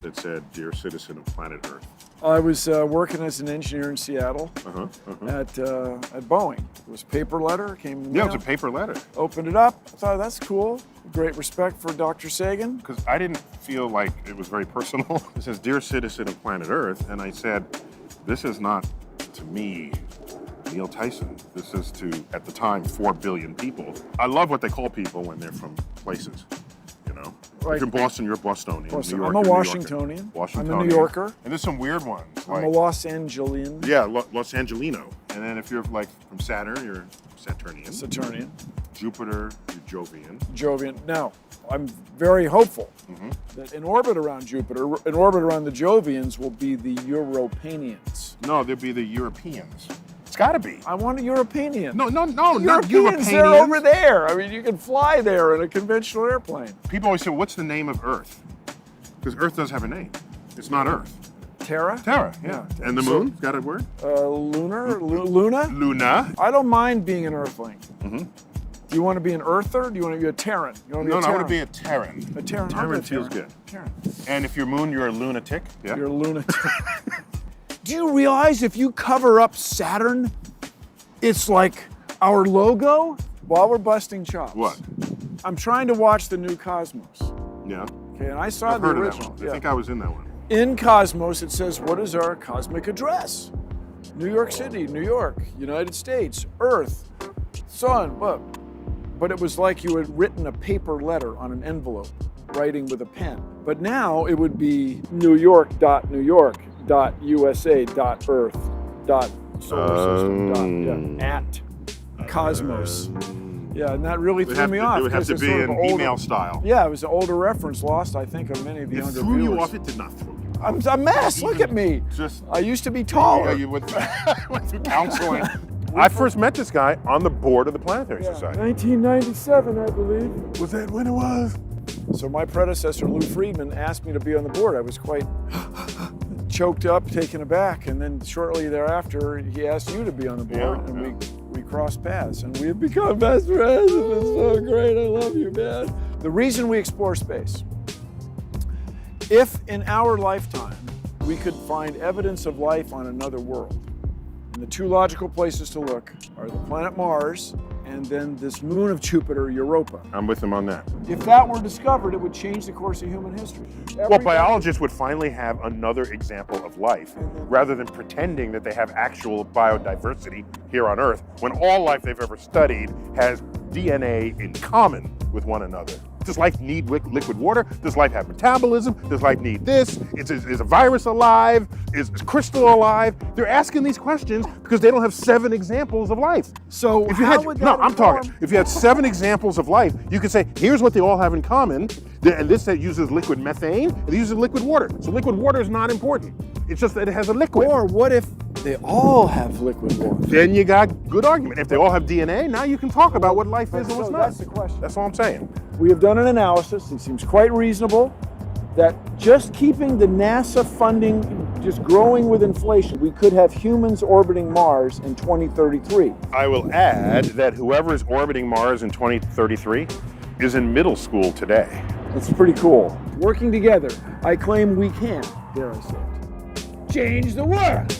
that said, "Dear citizen of planet Earth." I was working as an engineer in Seattle at Boeing. It was a paper letter, came in the Yeah, mail, it was a paper letter. opened it up, thought that's cool. Great respect for Dr. Sagan. Because I didn't feel like it was very personal. It says, "Dear citizen of planet Earth," and I said, this is not to me, Neil Tyson. This is to, at the time, 4 billion people. I love what they call people when they're from places, you know? Right. If you're in Boston, you're a Bostonian. Boston. New York, I'm a you're New Washingtonian. Yorker. I'm a New Yorker. And there's some weird ones. I'm a Los Angelian. Yeah, Los Angelino. And then if you're like from Saturn, you're Saturnian. Saturnian. Jupiter, you're Jovian. Jovian. Now, I'm very hopeful that in orbit around Jupiter, in orbit around the Jovians, will be the Europanians. No, there'll be the Europeans. It's got to be. I want a Europanian. No, not Europeans, Europeans. they're over there. I mean, you can fly there in a conventional airplane. People always say, what's the name of Earth? Because Earth does have a name. It's not Earth. Terra? Terra, yeah. And the moon, got a word? Lunar? Luna? Luna. I don't mind being an Earthling. Do you want to be an Earther? Or do you want to be a Terran? You want to be No, a I Terran? want to be a Terran. A Terran. Terran feels good. Terran. And if you're moon, you're a lunatic. Yeah. You're a lunatic. Do you realize if you cover up Saturn, it's like our logo? While we're busting chops. What? I'm trying to watch the new Cosmos. Yeah. Okay, and I saw I've the heard of original. that one. I think I was in that one. In Cosmos, it says, what is our cosmic address? New York City, New York, United States, Earth, Sun, what? But it was like you had written a paper letter on an envelope, writing with a pen. But now it would be New York.New York.USA.Earth.solar system. At Cosmos. Yeah, and that really threw me off. It would have to because be it's in sort of older- email style. Yeah, it was an older reference lost, I think, on many of the It younger threw viewers. you off. It did not throw you off. I'm a mess. Look at me. Just I used to be taller. Yeah, you went through counseling. I first met this guy on the board of the Planetary Society. 1997, I believe. Was that when it was? So my predecessor, Lou Friedman, asked me to be on the board. I was quite choked up, taken aback, and then shortly thereafter, he asked you to be on the board, we crossed paths, and we have become best friends, and it's so great. I love you, man. The reason we explore space, if in our lifetime we could find evidence of life on another world, and the two logical places to look are the planet Mars and then this moon of Jupiter, Europa. I'm with him on that. If that were discovered, it would change the course of human history. Well, biologists would finally have another example of life rather than pretending that they have actual biodiversity here on Earth when all life they've ever studied has DNA in common with one another. Does life need liquid water? Does life have metabolism? Does life need this? Is a virus alive? Is crystal alive? They're asking these questions because they don't have 7 exampers of life. So if you how had, would that no, I'm inform- talking. If you had 7 examples of life, you could say, here's what they all have in common. And this that uses liquid methane, and it uses liquid water. So liquid water is not important. It's just that it has a liquid. Or what if they all have liquid water? Then you got good argument. If they all have DNA, now you can talk about what life is and what's So not. that's the question. That's all I'm saying. We have done an analysis, it seems quite reasonable, that just keeping the NASA funding just growing with inflation, we could have humans orbiting Mars in 2033. I will add that whoever is orbiting Mars in 2033 is in middle school today. That's pretty cool. Working together, I claim we can, dare I say it, change the world.